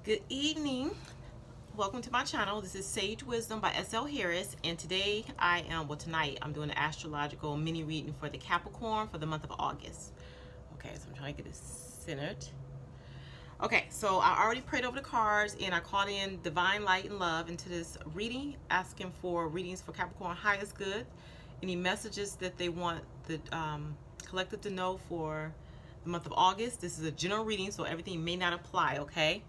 Good evening. Welcome to my channel. This is Sage Wisdom by SL Harris, and today tonight I'm doing an astrological mini reading for the Capricorn for the month of August. Okay, so I'm trying to get it centered. Okay, so I already prayed over the cards and I called in divine light and love into this reading, asking for readings for Capricorn highest good, any messages that they want the collective to know for the month of August. This is a general reading, so everything may not apply, okay?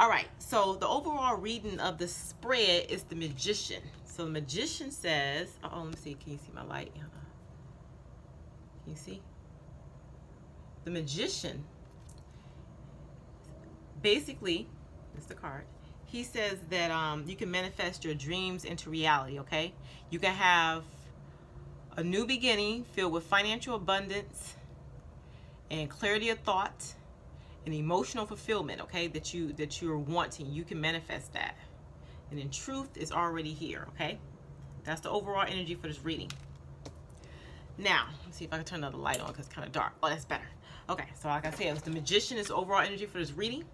All right, so the overall reading of the spread is the Magician. So the Magician says, let me see, can you see my light? Can you see? The Magician, basically, this is the card. He says that you can manifest your dreams into reality, okay? You can have a new beginning filled with financial abundance and clarity of thought and emotional fulfillment, okay, that you're wanting. You can manifest that, and in truth is already here, okay? That's the overall energy for this reading. Now let's see if I can turn another light on because it's kind of dark. Oh, that's better. Okay, so like I said, the Magician is the overall energy for this reading.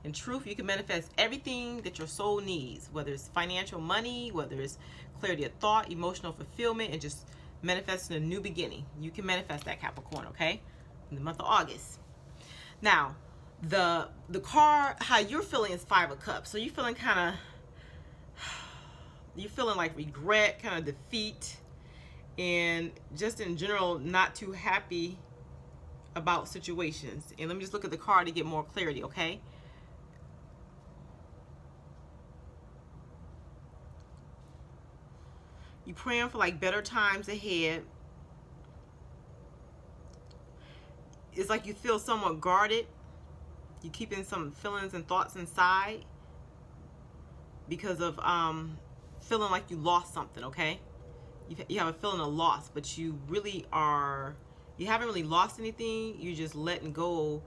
In truth, you can manifest everything that your soul needs, whether it's financial money, whether it's clarity of thought, emotional fulfillment, and just manifesting a new beginning. You can manifest that, Capricorn, okay, in the month of August. Now, the card, how you're feeling is Five of Cups. So you're feeling like regret, kind of defeat, and just in general not too happy about situations. And let me just look at the card to get more clarity, okay? You're praying for like better times ahead. It's like you feel somewhat guarded. You're keeping some feelings and thoughts inside because of feeling like you lost something, okay? You have a feeling of loss, but you haven't really lost anything. You're just letting go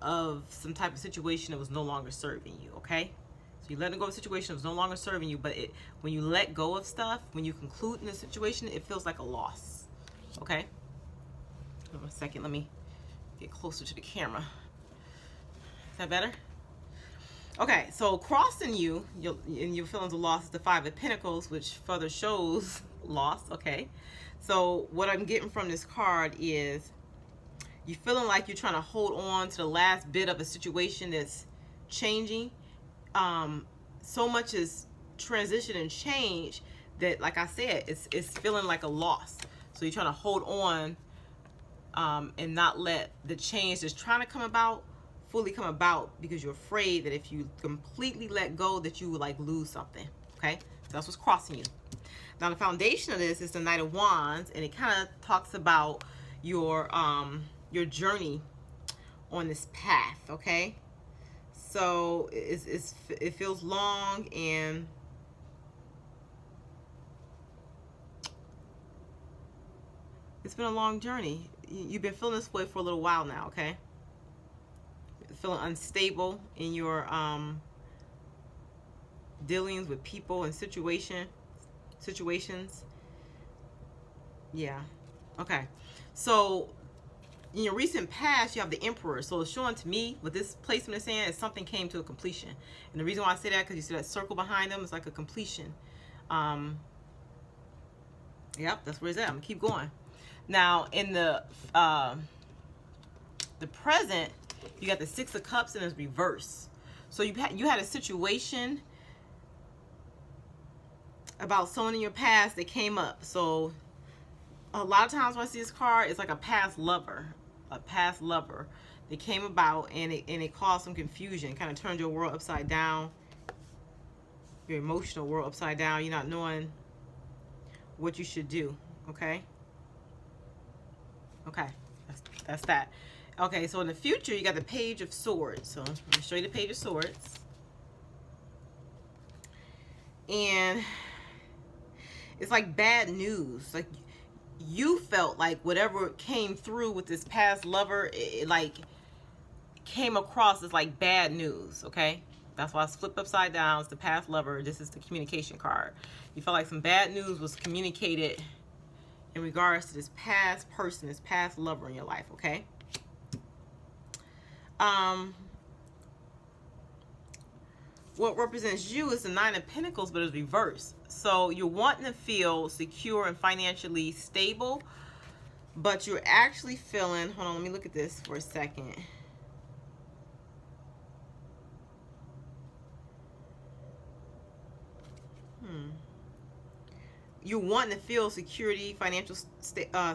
of some type of situation that was no longer serving you, okay? So you're letting go of a situation that was no longer serving you, but when you let go of stuff, when you conclude in a situation, it feels like a loss, okay? Hold on a second, let me get closer to the camera. Is that better? Okay, so crossing you in your feelings of loss is the Five of Pentacles, which further shows loss, okay? So what I'm getting from this card is you're feeling like you're trying to hold on to the last bit of a situation that's changing. So much is transition and change that, like I said, it's feeling like a loss. So you're trying to hold on and not let the change that's trying to come about fully come about, because you're afraid that if you completely let go that you would like lose something, okay? So that's what's crossing you. Now the foundation of this is the Knight of Wands, and it kind of talks about your journey on this path, okay? So it feels long, and it's been a long journey. You've been feeling this way for a little while now, okay? Feeling unstable in your dealings with people and situations. Yeah. Okay. So in your recent past, you have the Emperor. So it's showing to me what this placement is saying is something came to a completion. And the reason why I say that, because you see that circle behind them, is like a completion. Yep, that's where it's at. I'm gonna keep going. Now in the present, you got the Six of Cups and it's reverse. So you had a situation about someone in your past that came up. So a lot of times when I see this card, it's like a past lover that came about, and it caused some confusion, kind of turned your world upside down, your emotional world upside down. You're not knowing what you should do, okay? Okay, that's that. Okay, so in the future, you got the Page of Swords. So I'm going to show you the Page of Swords. And it's like bad news. Like you felt like whatever came through with this past lover, it like came across as like bad news, okay? That's why it's flipped upside down. It's the past lover. This is the communication card. You felt like some bad news was communicated in regards to this past person, this past lover in your life, okay? what represents you is the Nine of Pentacles, but it's reversed. So you're wanting to feel secure and financially stable, but you're actually feeling, hold on, let me look at this for a second. You're wanting to feel security, financial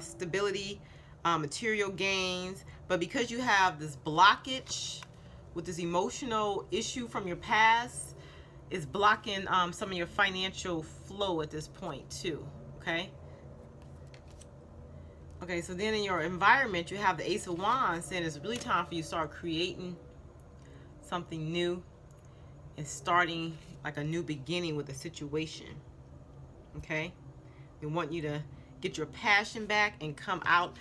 stability, material gains, but because you have this blockage with this emotional issue from your past, it's blocking some of your financial flow at this point too, okay? Okay, so then in your environment, you have the Ace of Wands saying it's really time for you to start creating something new and starting like a new beginning with a situation, okay? They want you to get your passion back and come out.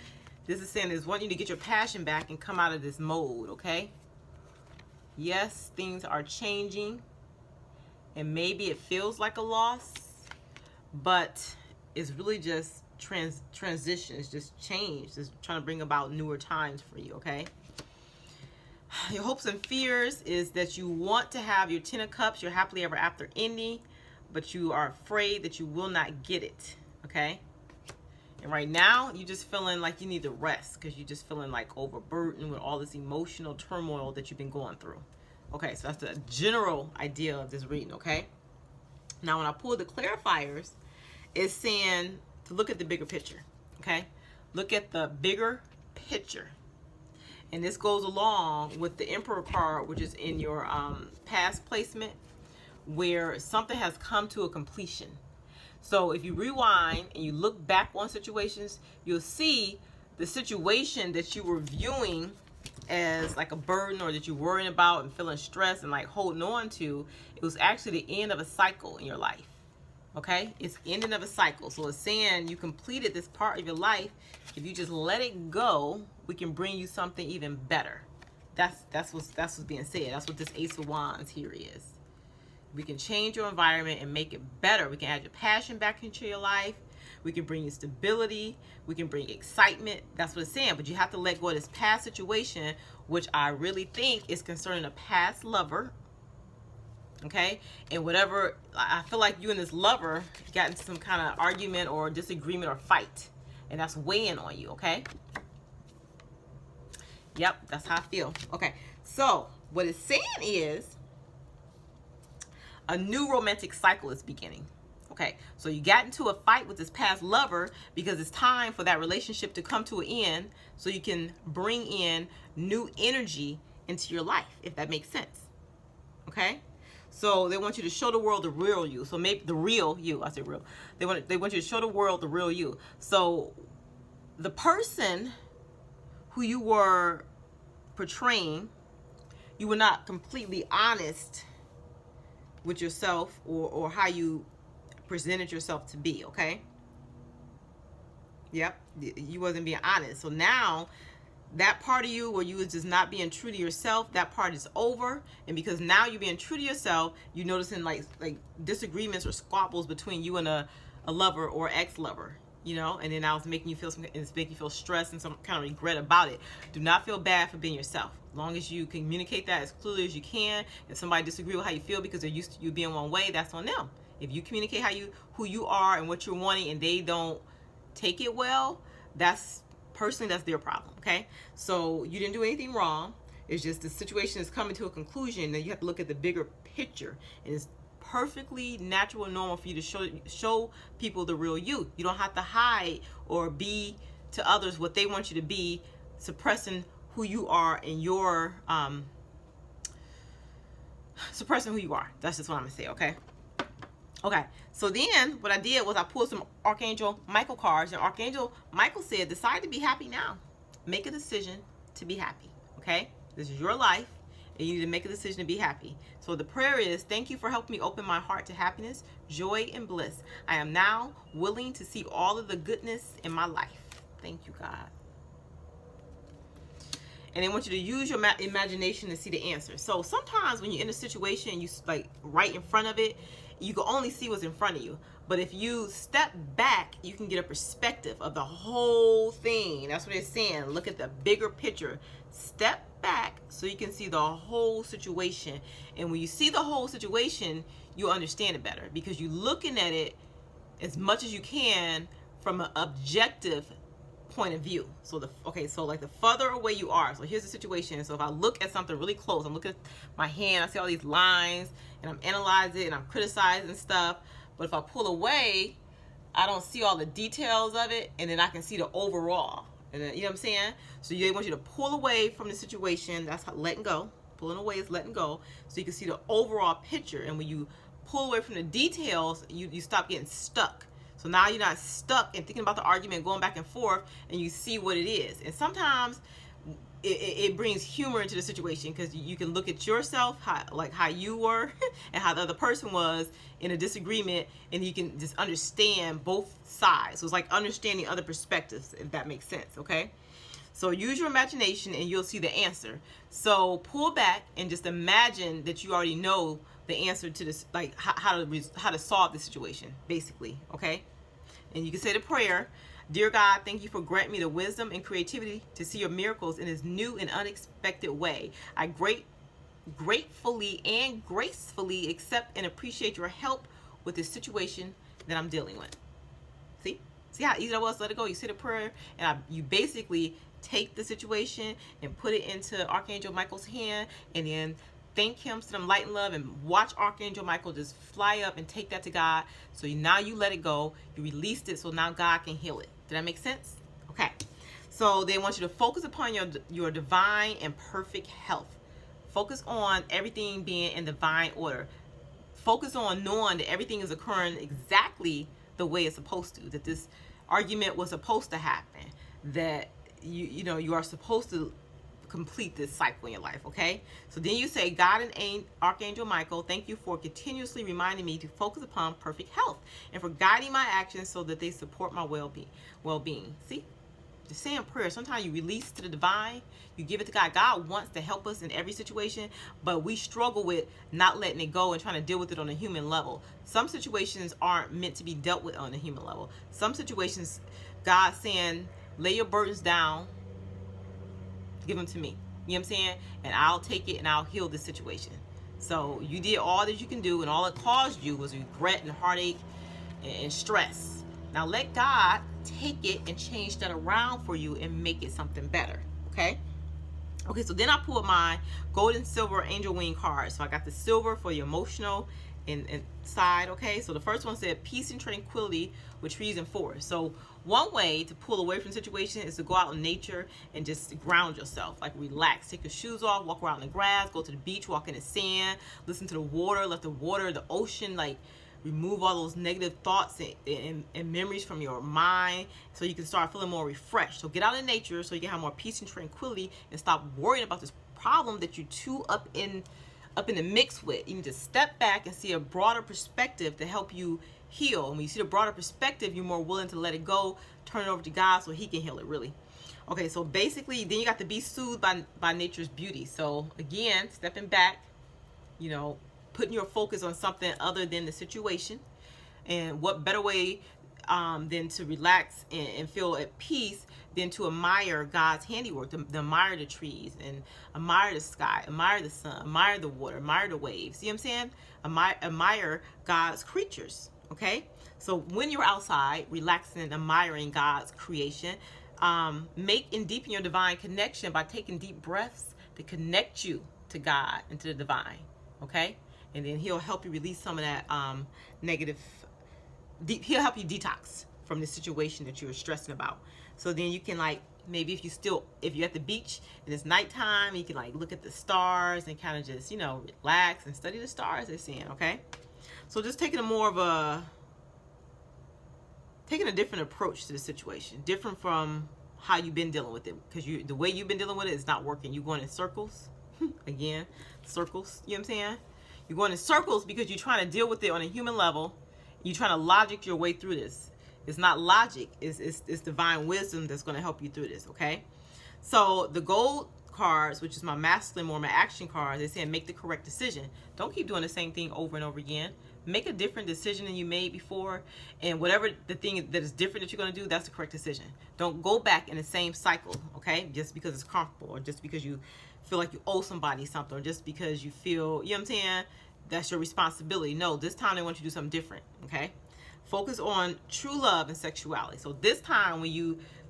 This is saying is want you to get your passion back and come out of this mode, okay? Yes, things are changing, and maybe it feels like a loss, but it's really just transition. It's just change. It's trying to bring about newer times for you, okay? Your hopes and fears is that you want to have your 10 of Cups, your happily ever after ending, but you are afraid that you will not get it, okay? And right now, you're just feeling like you need to rest because you're just feeling like overburdened with all this emotional turmoil that you've been going through. Okay, so that's the general idea of this reading, okay? Now, when I pull the clarifiers, it's saying to look at the bigger picture, okay? Look at the bigger picture. And this goes along with the Emperor card, which is in your past placement, where something has come to a completion. So if you rewind and you look back on situations, you'll see the situation that you were viewing as like a burden or that you're worrying about and feeling stressed and like holding on to, it was actually the end of a cycle in your life. Okay? It's ending of a cycle. So it's saying you completed this part of your life. If you just let it go, we can bring you something even better. That's what's being said. That's what this Ace of Wands here is. We can change your environment and make it better. We can add your passion back into your life. We can bring you stability. We can bring excitement. That's what it's saying. But you have to let go of this past situation, which I really think is concerning a past lover. Okay? And whatever, I feel like you and this lover got into some kind of argument or disagreement or fight. And that's weighing on you, okay? Yep, that's how I feel. Okay, so what it's saying is a new romantic cycle is beginning. Okay, so you got into a fight with this past lover because it's time for that relationship to come to an end so you can bring in new energy into your life, if that makes sense. Okay? So they want you to show the world the real you. So maybe the real you, I say real. They want you to show the world the real you. So the person who you were portraying, you were not completely honest with yourself or how you presented yourself to be, okay? Yep, you wasn't being honest. So now that part of you where you was just not being true to yourself, that part is over. And because now you're being true to yourself, you're noticing like disagreements or squabbles between you and a lover or ex-lover, you know, and then now it's making you feel stressed and some kind of regret about it. Do not feel bad for being yourself. As long as you communicate that as clearly as you can. If somebody disagrees with how you feel because they're used to you being one way, that's on them. If you communicate who you are and what you're wanting and they don't take it well, that's their problem, okay? So you didn't do anything wrong. It's just the situation is coming to a conclusion and you have to look at the bigger picture. And it's perfectly natural and normal for you to show people the real you. You don't have to hide or be to others what they want you to be, suppressing who you are and your suppressing who you are. That's just what I'm gonna say, okay? Okay, so then what I did was I pulled some Archangel Michael cards, and Archangel Michael said, decide to be happy now. Make a decision to be happy, okay? This is your life, and you need to make a decision to be happy. So the prayer is, thank you for helping me open my heart to happiness, joy, and bliss. I am now willing to see all of the goodness in my life. Thank you, God. And they want you to use your imagination to see the answer. So sometimes when you're in a situation, you like right in front of it, you can only see what's in front of you. But if you step back, you can get a perspective of the whole thing. That's what it's saying. Look at the bigger picture. Step back so you can see the whole situation. And when you see the whole situation, you'll understand it better, because you're looking at it as much as you can from an objective point of view. So so like the further away you are, so here's the situation. So if I look at something really close, I'm looking at my hand, I see all these lines, and I'm analyzing it, and I'm criticizing stuff. But if I pull away, I don't see all the details of it, and then I can see the overall. And then, you know what I'm saying? So they want you to pull away from the situation. That's how letting go. Pulling away is letting go, so you can see the overall picture. And when you pull away from the details, you stop getting stuck. So now you're not stuck and thinking about the argument, going back and forth, and you see what it is. And sometimes it brings humor into the situation, because you can look at yourself, how you were and how the other person was in a disagreement, and you can just understand both sides. So it's like understanding other perspectives, if that makes sense, okay? So use your imagination and you'll see the answer. So pull back and just imagine that you already know the answer to this, like how to solve the situation, basically, okay? And you can say the prayer. Dear God, thank you for granting me the wisdom and creativity to see your miracles in this new and unexpected way. I gratefully and gracefully accept and appreciate your help with this situation that I'm dealing with. See how easy that was to let it go? You say the prayer, and you basically take the situation and put it into Archangel Michael's hand, and then thank him, send him light and love, and watch Archangel Michael just fly up and take that to God. So now you let it go, you released it, so now God can heal it. Did that make sense? Okay. So they want you to focus upon your divine and perfect health. Focus on everything being in divine order. Focus on knowing that everything is occurring exactly the way it's supposed to. That this argument was supposed to happen. That you are supposed to complete this cycle in your life, okay? So then you say, God and Archangel Michael, thank you for continuously reminding me to focus upon perfect health and for guiding my actions so that they support my well-being. See? Just saying prayer. Sometimes you release to the divine, you give it to God. God wants to help us in every situation, but we struggle with not letting it go and trying to deal with it on a human level. Some situations aren't meant to be dealt with on a human level. Some situations, God's saying, lay your burdens down, give them to me. You know what I'm saying? And I'll take it and I'll heal this situation. So you did all that you can do, and all it caused you was regret and heartache and stress. Now let God take it and change that around for you and make it something better. Okay? Okay, so then I pulled my gold and silver angel wing cards. So I got the silver for your emotional and side, okay? So the first one said peace and tranquility with trees and forests. So one way to pull away from the situation is to go out in nature and just ground yourself, like relax, take your shoes off, walk around the grass, go to the beach, walk in the sand, listen to the water, let the water, the ocean, like remove all those negative thoughts and memories from your mind, so you can start feeling more refreshed. So get out in nature so you can have more peace and tranquility and stop worrying about this problem that you're too up in the mix with. You need to step back and see a broader perspective to help you heal. And when you see the broader perspective, you're more willing to let it go, turn it over to God so he can heal it, really. Okay, so basically, then you got to be soothed by nature's beauty. So again, stepping back, putting your focus on something other than the situation. And what better way than to relax and feel at peace than to admire God's handiwork, to admire the trees and admire the sky, admire the sun, admire the water, admire the waves. See what I'm saying? Admire God's creatures, okay? So when you're outside, relaxing and admiring God's creation, make and deepen your divine connection by taking deep breaths to connect you to God and to the divine, okay? And then he'll help you release some of that he'll help you detox from the situation that you're stressing about. So then you can, like, maybe if you're at the beach and it's nighttime, you can like look at the stars and kind of just, relax and study the stars, they're saying, okay? So just taking a different approach to the situation, different from how you've been dealing with it, because the way you've been dealing with it is not working. You're going in circles. Again, circles, you know what I'm saying? You're going in circles because you're trying to deal with it on a human level. You're trying to logic your way through this. It's not logic. It's divine wisdom that's going to help you through this, okay? So the gold cards, which is my masculine or my action cards, they're saying make the correct decision. Don't keep doing the same thing over and over again. Make a different decision than you made before, and whatever the thing that is different that you're going to do, that's the correct decision. Don't go back in the same cycle, okay, just because it's comfortable, or just because you feel like you owe somebody something, or just because you feel, you know what I'm saying, that's your responsibility. No, this time they want you to do something different, okay? Focus on true love and sexuality. So this time,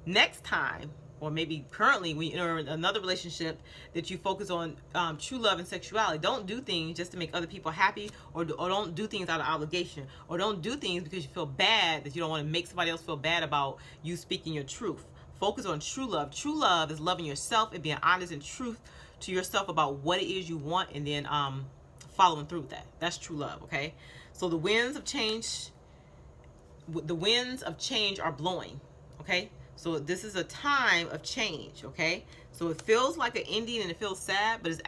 next time, or maybe currently when you're in another relationship, that you focus on true love and sexuality. Don't do things just to make other people happy, or don't do things out of obligation, or don't do things because you feel bad, that you don't want to make somebody else feel bad about you speaking your truth. Focus on true love. True love is loving yourself and being honest and truth to yourself about what it is you want, and then following through with that. That's true love, okay? So the winds of change are blowing, okay? So this is a time of change, okay? So it feels like an ending and it feels sad, but it's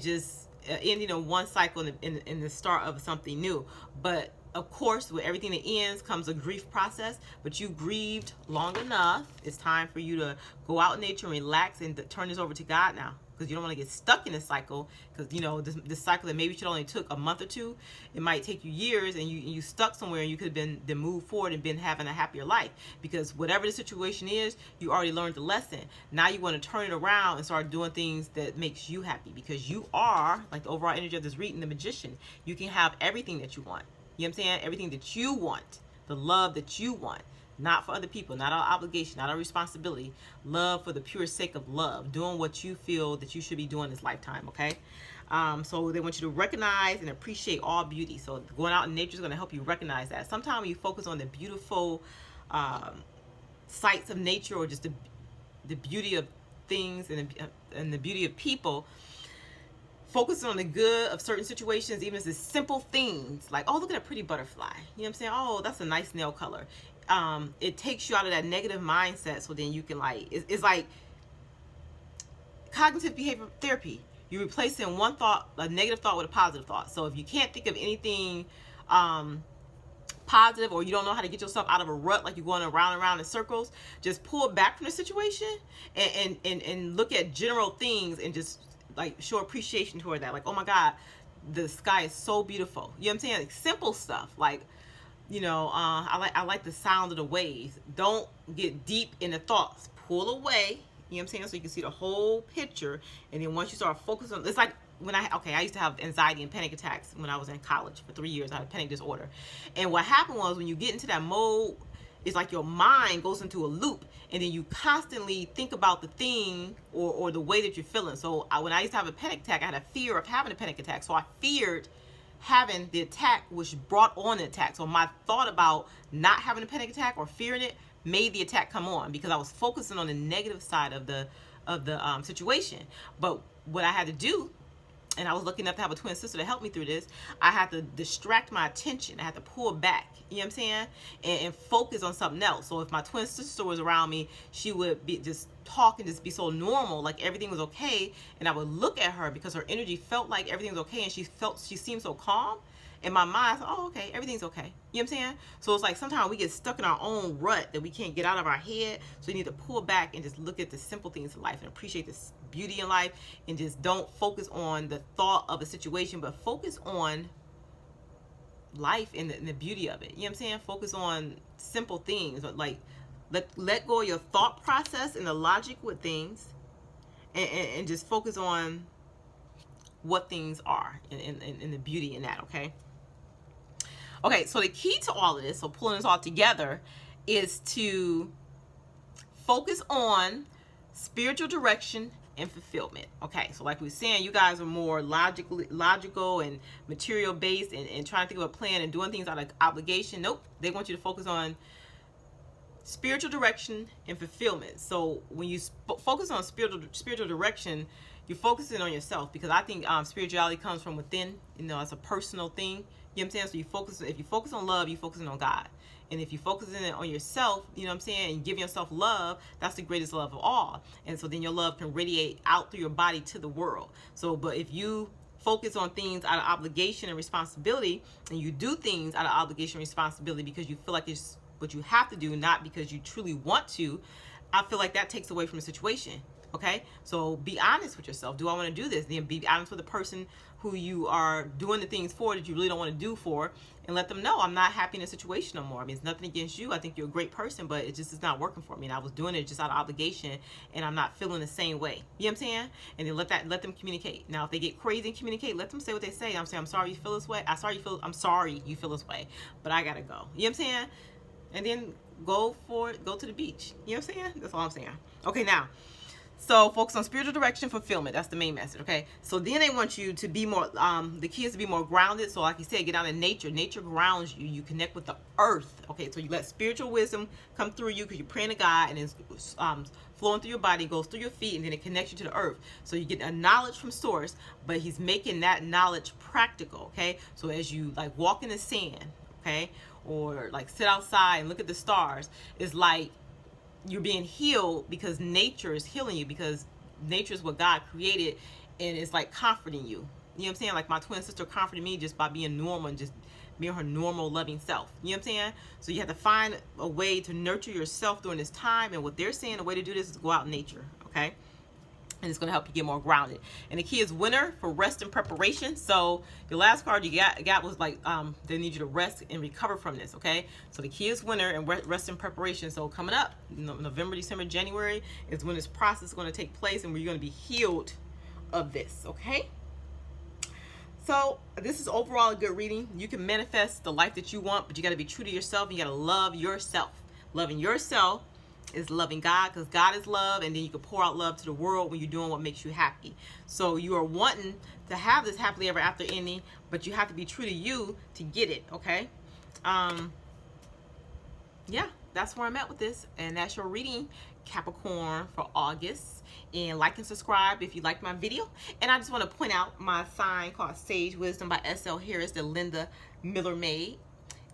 just an ending of one cycle and the start of something new. But of course, with everything that ends comes a grief process, but you grieved long enough. It's time for you to go out in nature and relax and turn this over to God now, because you don't want to get stuck in this cycle, because you know this cycle that maybe should only took a month or two, it might take you years, and you stuck somewhere, and you could have been moved forward and been having a happier life, because whatever the situation is, you already learned the lesson. Now you want to turn it around and start doing things that makes you happy, because you are like the overall energy of this reading, the magician. You can have everything that you want. You know what I'm saying? Everything that you want, the love that you want. Not for other people, not our obligation, not our responsibility. Love for the pure sake of love, doing what you feel that you should be doing this lifetime, okay? So they want you to recognize and appreciate all beauty. So going out in nature is going to help you recognize that. Sometimes when you focus on the beautiful sights of nature, or just the beauty of things and the beauty of people, focus on the good of certain situations, even if it's simple things like, oh, look at that pretty butterfly. You know what I'm saying? Oh, that's a nice nail color. It takes you out of that negative mindset, so then you can it's like cognitive behavior therapy. You're replacing one thought, a negative thought, with a positive thought. So if you can't think of anything positive, or you don't know how to get yourself out of a rut, like you're going around and around in circles, just pull back from the situation and look at general things, and just like show appreciation toward that. Like, oh my God, the sky is so beautiful. You know what I'm saying? Like simple stuff, like, you know, I like the sound of the waves. Don't get deep in the thoughts. Pull away. You know what I'm saying? So you can see the whole picture. And then once you start focusing on, it's like when I used to have anxiety and panic attacks when I was in college for 3 years. I had a panic disorder. And what happened was, when you get into that mode, it's like your mind goes into a loop, and then you constantly think about the thing or the way that you're feeling. So when I used to have a panic attack, I had a fear of having a panic attack. So I feared having the attack, which brought on the attack. So my thought about not having a panic attack or fearing it made the attack come on, because I was focusing on the negative side of the situation. But what I had to do, and I was lucky enough to have a twin sister to help me through this, I had to distract my attention. I had to pull back, you know what I'm saying, and focus on something else. So if my twin sister was around me, she would be just talk and just be so normal, like everything was okay, and I would look at her because her energy felt like everything was okay, and she seemed so calm. In my mind, I thought, oh, okay, everything's okay. You know what I'm saying? So it's like sometimes we get stuck in our own rut that we can't get out of our head. So you need to pull back and just look at the simple things in life and appreciate this beauty in life, and just don't focus on the thought of a situation, but focus on life and the beauty of it. You know what I'm saying? Focus on simple things, but like let go of your thought process and the logic with things, and just focus on what things are and the beauty in that, okay? Okay, so the key to all of this, so pulling this all together, is to focus on spiritual direction and fulfillment. Okay, so like we were saying, you guys are more logical and material based, and trying to think of a plan and doing things out of obligation. Nope, they want you to focus on spiritual direction and fulfillment. So when you focus on spiritual direction, you're focusing on yourself, because I think spirituality comes from within. You know, it's a personal thing. You know what I'm saying? So if you focus on love, you're focusing on God. And if you're focusing on yourself, you know what I'm saying, and giving yourself love, that's the greatest love of all. And so then your love can radiate out through your body to the world. So, but if you focus on things out of obligation and responsibility, and you do things out of obligation and responsibility because you feel like it's what you have to do, not because you truly want to, I feel like that takes away from the situation. Okay, so be honest with yourself. Do I want to do this? Then be honest with the person who you are doing the things for that you really don't want to do for, and let them know, I'm not happy in a situation no more. I mean, it's nothing against you. I think you're a great person, but it just is not working for me. And I was doing it just out of obligation, and I'm not feeling the same way. You know what I'm saying? And then let them communicate. Now, if they get crazy and communicate, let them say what they say. I'm saying, I'm sorry you feel this way. I'm sorry you feel this way, but I gotta go. You know what I'm saying? And then go for it. Go to the beach. You know what I'm saying? That's all I'm saying. Okay, now. So focus on spiritual direction, fulfillment. That's the main message, okay? So then they want you to be more, the kids to be more grounded. So like you said, get out in nature. Nature grounds you. You connect with the earth, okay? So you let spiritual wisdom come through you because you're praying to God, and it's flowing through your body, goes through your feet, and then it connects you to the earth. So you get a knowledge from source, but he's making that knowledge practical, okay? So as you like walk in the sand, okay? Or like sit outside and look at the stars, it's like you're being healed because nature is healing you, because nature is what God created, and it's like comforting you. You know what I'm saying? Like my twin sister comforted me just by being normal and just being her normal loving self. You know what I'm saying? So you have to find a way to nurture yourself during this time, and what they're saying, the way to do this is go out in nature, okay? And it's going to help you get more grounded. And the key is winner for rest and preparation. So your last card you got was like, they need you to rest and recover from this, okay? So the key is winner and rest and preparation. So coming up, November, December, January is when this process is going to take place, and we're going to be healed of this, okay? So this is overall a good reading. You can manifest the life that you want, but you got to be true to yourself. And you got to love yourself. Loving yourself is loving God, because God is love, and then you can pour out love to the world when you're doing what makes you happy. So you are wanting to have this happily ever after ending, but you have to be true to you to get it, okay? Yeah, that's where I'm at with this, and that's your reading, Capricorn, for August. And like and subscribe if you like my video. And I just want to point out my sign called Sage Wisdom by S.L. Harris that Linda Miller made.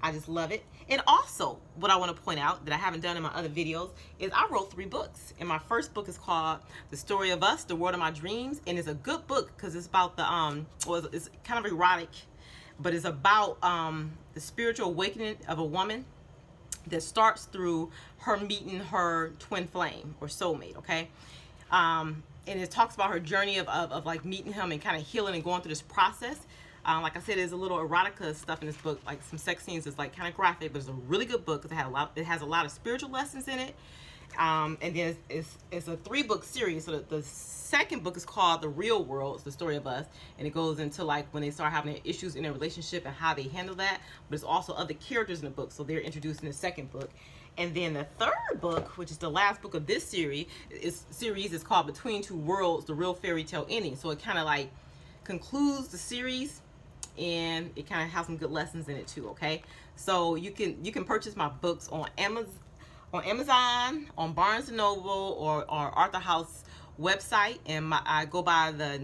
I just love it. And also, what I want to point out that I haven't done in my other videos is I wrote 3 books. And my first book is called The Story of Us, The World of My Dreams. And it's a good book because it's about the, well, it's kind of erotic, but it's about the spiritual awakening of a woman that starts through her meeting her twin flame or soulmate, okay? And it talks about her journey of like meeting him and kind of healing and going through this process. Like I said, there's a little erotica stuff in this book, like some sex scenes. It's like kind of graphic, but it's a really good book because it has a lot of spiritual lessons in it. And then it's a 3-book series. So the second book is called The Real World. It's the story of us, and it goes into like when they start having issues in their relationship and how they handle that. But it's also other characters in the book, so they're introduced in the second book. And then the third book, which is the last book of this series, is called Between Two Worlds: The Real Fairy Tale Ending. So it kind of like concludes the series, and it kind of has some good lessons in it too, okay? So you can purchase my books on Amazon, on Barnes & Noble, or Arthur House website, and I go by the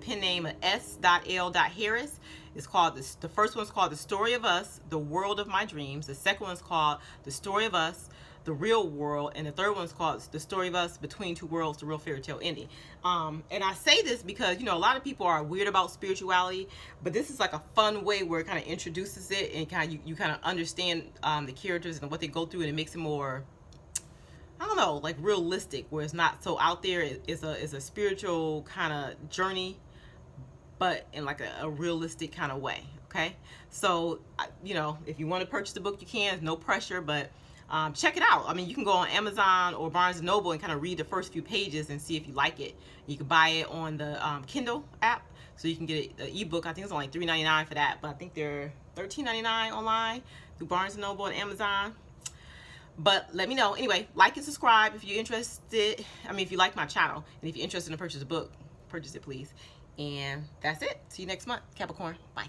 pen name of S.L. Harris. It's called the first one's called The Story of Us, The World of My Dreams. The second one's called The Story of Us, The Real World, and the third one's called The Story of Us, Between Two Worlds: The Real Fairy Tale Ending. And I say this because, you know, a lot of people are weird about spirituality, but this is like a fun way where it kind of introduces it, and kind of you kind of understand the characters and what they go through, and it makes it more, I don't know, like realistic, where it's not so out there. It's a spiritual kind of journey, but in like a realistic kind of way, okay? So, you know, if you want to purchase the book, you can. No pressure, but check it out. I mean, you can go on Amazon or Barnes & Noble and kind of read the first few pages and see if you like it. You can buy it on the Kindle app, so you can get an ebook. I think it's only $3.99 for that, but I think they're $13.99 online through Barnes & Noble and Amazon. But let me know. Anyway, like and subscribe if you're interested. I mean, if you like my channel, and if you're interested in purchase a book, purchase it, please. And that's it. See you next month, Capricorn. Bye.